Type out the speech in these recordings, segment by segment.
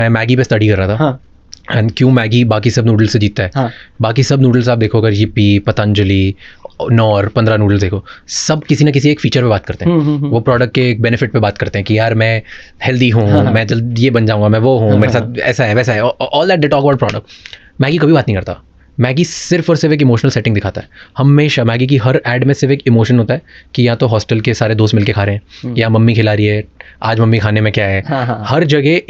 मैं मैगी पे स्टडी कर रहा था। हाँ एंड क्यों मैगी बाकी सब नूडल्स से जीतता है। हाँ बाकी सब नूडल्स आप देखो, अगर yippee, पतंजलि, नौर, 15 नूडल्स देखो, सब किसी ना किसी एक फीचर पे बात करते हैं। वो प्रोडक्ट के एक बेनिफिट पे बात करते हैं कि यार मैं हेल्दी हूँ, हाँ, हाँ। मैं जल्द ये बन जाऊंगा, मैं वो हूँ, हाँ, मेरे हाँ, साथ ऐसा है वैसा है, all that they talk about product. Maggi कभी बात नहीं करता। मैगी सिर्फ और सिर्फ एक इमोशनल सेटिंग दिखाता है। हमेशा मैगी की हर ऐड में सिर्फ एक इमोशन होता है कि या तो हॉस्टल के सारे दोस्त मिलके खा रहे हैं, या मम्मी खिला रही है, आज मम्मी खाने में क्या है। हाँ, हाँ। हर जगह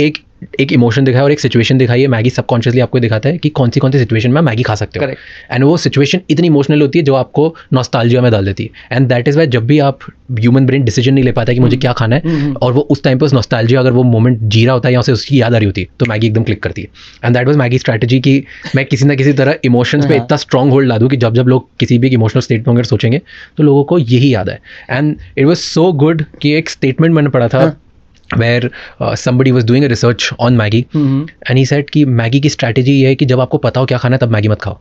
एक इमोशन दिखाया और एक सिचुएशन दिखाई है। मैगी सबकॉन्शियसली आपको दिखाता है कि कौन सी सिचुएशन में मैगी खा सकते हो। Correct. एंड वो सिचुएशन इतनी इमोशनल होती है जो आपको नॉस्टैल्जिया में डाल देती है। एंड दैट इज वाई जब भी आप ह्यूमन ब्रेन डिसीजन नहीं ले पाता है कि मुझे क्या खाना है, और वो उस टाइम पे उस नॉस्टैल्जिया अगर वो मोमेंट जी रहा होता है या उसे उसकी याद आ रही होती है, तो मैगी एकदम क्लिक करती है। And that was Maggi strategy कि मैं किसी ना किसी तरह इमोशंस पे इतना स्ट्रॉन्ग होल्ड ला दूं कि जब जब लोग किसी भी इमोशनल स्टेट में अगर सोचेंगे तो लोगों को यही याद है। And it was so good कि एक स्टेटमेंट मैंने पढ़ा था where somebody was doing a research on Maggi, and he said कि मैगी की स्ट्रैटेजी ये है कि जब आपको पता हो क्या खाना है तब मैगी मत खाओ,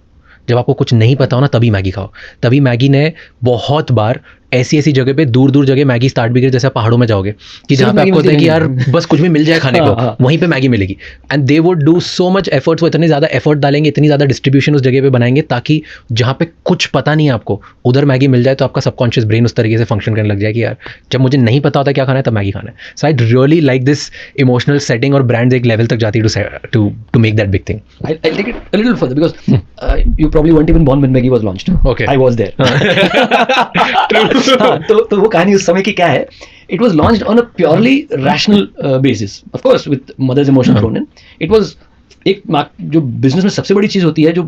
जब आपको कुछ नहीं पता हो ना तभी मैगी खाओ। तभी मैगी ने बहुत बार ऐसी जगह पे दूर दूर जगह मैगी स्टार्ट भी करी, जैसे आप पहाड़ों में जाओगे कि जहाँ पे आपको होता है कि यार बस कुछ भी मिल जाए खाने को, वहीं पे मैगी मिलेगी। And they would do so much efforts, वो इतने ज़्यादा एफर्ट डालेंगे, इतनी ज़्यादा डिस्ट्रीब्यूशन उस जगह पे बनाएंगे ताकि जहाँ पे कुछ पता नहीं है आपको, उधर मैगी मिल जाए तो आपका सबकॉन्शियस ब्रेन उस तरीके से फंक्शन करने लग जाए कि यार जब मुझे नहीं पता होता क्या खाना है तब मैगी खाना है। So I really like this emotional setting, और ब्रांड्स एक लेवल तक जाती है to make that big thing. I'll take it a little further because you probably weren't even born when Maggi was launched. Okay. I was there. हाँ, तो वो कहानी उस समय की क्या है? It was launched on a purely rational basis. Of course, with mother's emotion thrown in. It was एक जो बिजनेस में सबसे बड़ी चीज होती है, जो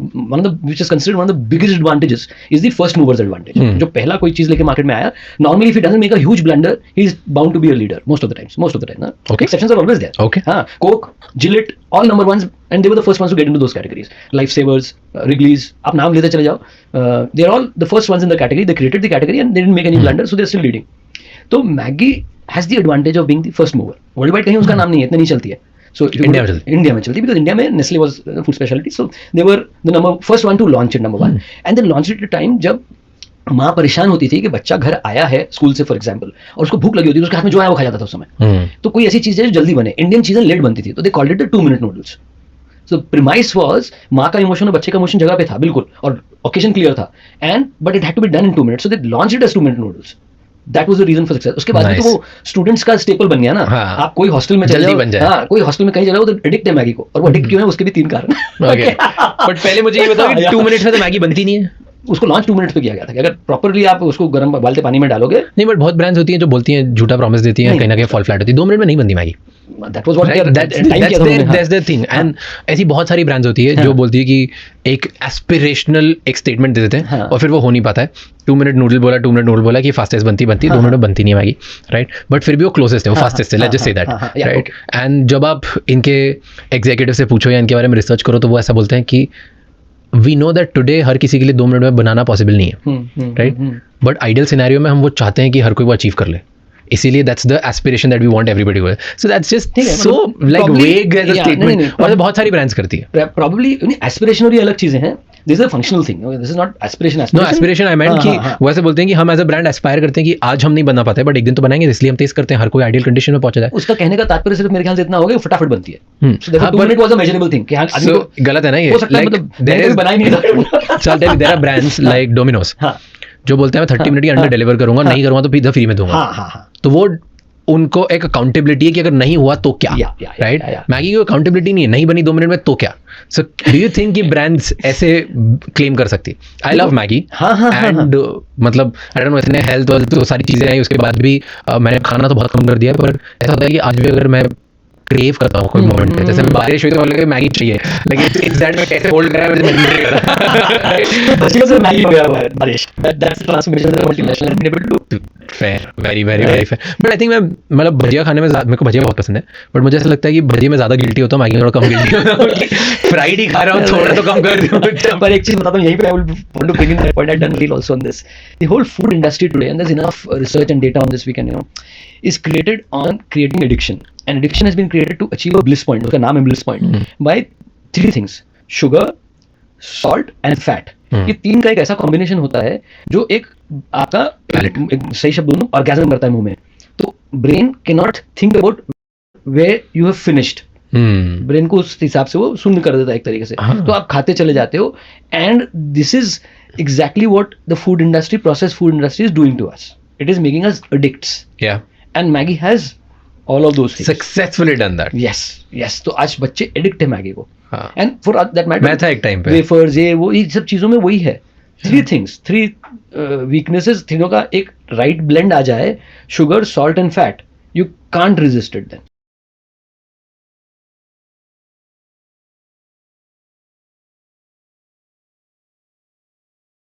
which is considered one of the biggest advantages is the first movers advantage. जो पहला कोई चीज लेके मार्केट में आया, normally if he doesn't make a huge blunder, he is bound to be a leader most of the time. ना? Okay. Exceptions are always there. Okay. हाँ, Coke, Gillette, all number ones, and they were the first ones to get into those categories. Lifesavers, Wrigley's, आप नाम लेते चले जाओ, they are all the first ones in the category. They created the category and they didn't make any blunder, so they are still leading. तो Maggi has the advantage of being the first mover. Worldwide कहीं उसका नाम नहीं है, इतना नहीं चलती है. So इंडिया में चलती because इंडिया में Nestle was food specialty, so they were the first one to launch it, number one, and they launched it at a time जब माँ परेशान होती थी कि बच्चा घर आया है स्कूल से फॉर एग्जाम्पल और उसको भूख लगी होती थी, उसके हाथ में जो आया वो खा जाता था उस समय। तो कोई ऐसी चीज है जो जल्दी बने, इंडियन चीजें लेट बनती थी, तो they called it the 2 minute noodles. So premise was माँ का इमोशन और बच्चे का इमोशन जगह पे था बिल्कुल, और ओकेजन क्लियर था, and but it had to be done in 2 minutes, so they launched it as 2 minute noodles. That was the reason for success. उसके बाद तो वो स्टूडेंट्स का स्टेपल बन गया ना। आप कोई हॉस्टल में चले जाओ, हाँ कोई हॉस्टल में कहीं चले जाओ तो एडिक्ट है मैगी को, और वो एडिक्ट क्यों है उसके भी 3 कारण। बट पहले मुझे ये बताओ कि 2 मिनट में तो मैगी बनती नहीं है। उसको लॉन्च 2 मिनट्स पे किया गया था कि अगर प्रॉपर्ली आप उसको गर्म उबालते पानी में डालोगे। नहीं, बट बहुत ब्रांड्स होती हैं जो बोलती हैं, झूठा प्रॉमिस देती हैं, कहीं ना कहीं फॉल फ्लैट होती है। 2 मिनट में नहीं बनती Maggi. That was what that's the thing. And ऐसी बहुत सारी ब्रांड्स होती है जो बोलती है कि एक एस्पिरेशनल एक स्टेटमेंट दे देते हैं और फिर वो हो नहीं पाता है। 2 मिनट नूडल बोला कि फास्टेस्ट बनती है, 2 मिनट में बनती नहीं है मैगी, राइट। बट फिर भी वो क्लोजेस्ट है, वो फास्टेस्ट है, let's just say that, right. And जब आप इनके एग्जीक्यूटिव से पूछो या इनके बारे में रिसर्च करो तो वो ऐसा बोलते हैं कि वी नो दैट टुडे हर किसी के लिए 2 मिनट में बनाना पॉसिबल नहीं है, राइट। बट आइडियल सिनेरियो में हम वो चाहते हैं कि हर कोई वो अचीव कर ले, इसीलिए that's the aspiration that we want everybody to. So that's just so like vague as a statement, और बहुत सारी ब्रांड्स करती है। प्रोबब्ली एस्पिरेशन और ये अलग चीजें हैं, this is a functional thing, this is not aspiration. No aspiration I meant कि वैसे बोलते हैं कि हम एज अ ब्रांड एस्पायर करते हैं कि आज हम नहीं बना पाते बट एक दिन तो बनाएंगे, इसलिए हम तेज करते हैं हर कोई आइडियल कंडीशन में पहुंचा जाए। उसका कहने का तात्पर्य सिर्फ मेरे ख्याल से इतना होगा कि फटाफट बनती है। So that 2 minute was a measurable thing कि आदमी को गलत है ना ये, हो सकता है, मतलब देयर इज बनाई नहीं था। चल there are brands like Domino's जो बोलते हैं मैं 30 मिनट के अंदर डिलीवर करूंगा, नहीं करूंगा तो पिज्जा फ्री में दूंगा। तो वो उनको एक अकाउंटेबिलिटी है कि अगर नहीं हुआ तो क्या, राइट। मैगी की अकाउंटेबिलिटी नहीं है, नहीं बनी 2 मिनट में तो क्या। सो डू यू थिंक कि ब्रांड्स ऐसे क्लेम कर सकती? आई लव मैगी एंड मतलब आई डोंट नो, इतने हेल्थ तो सारी चीजें आई उसके बाद भी मैंने खाना तो बहुत कम कर दिया, पर ऐसा होता है कि आज भी अगर मैं क्रेव करता हूँ कोई मोमेंट पे, जैसे बारिश हुई तो लगे मैगी चाहिए, लेकिन इट्स दैट मैं कैसे होल्ड करा मुझे नहीं पता। बच्चों से मैगी हो गया है बारिश, that's transformation of the multinational and able to fair, very very very fair. But I think मैं मतलब भजिया खाने में मेरे को भजिया बहुत पसंद है, बट मुझे ऐसा लगता है कि भजिया में ज्यादा गिल्टी होता हूँ, मैगी में थोड़ा कम गिल्टी होता हूँ। फ्राइड ही खा रहा हूँ, थोड़ा तो कम कर दूँ। पर एक चीज बताता हूँ यहीं पे, I will want to bring in that point, I done reel also on this. The whole food industry today, and there is enough research and data on this, we can is created on creating addiction, and addiction has been created to achieve a bliss point, उसका नाम है bliss point, by 3 things: sugar, salt and fat. ये 3 का एक ऐसा combination होता है जो एक आपका एक सही शब्द बोलूं ऑर्गेज्म करता है मुंह में। तो brain can not think about where you have finished, brain को उस हिसाब से वो शून्य कर देता है एक तरीके से। हाँ। तो आप खाते चले जाते हो, and this is exactly what the food industry, process food industry is doing to us. It is making us addicts, Yeah. and Maggie has all of those things. Successfully done that. yes. तो आज बच्चे addict है Maggi को, हाँ. And for that matter मैं था एक time पे. वेफर्स, ये वो, ये सब चीजों में वही है. थ्री वीकनेसेस, तीनों का एक राइट ब्लेंड आ जाए, sugar, salt and fat, you can't resist it then.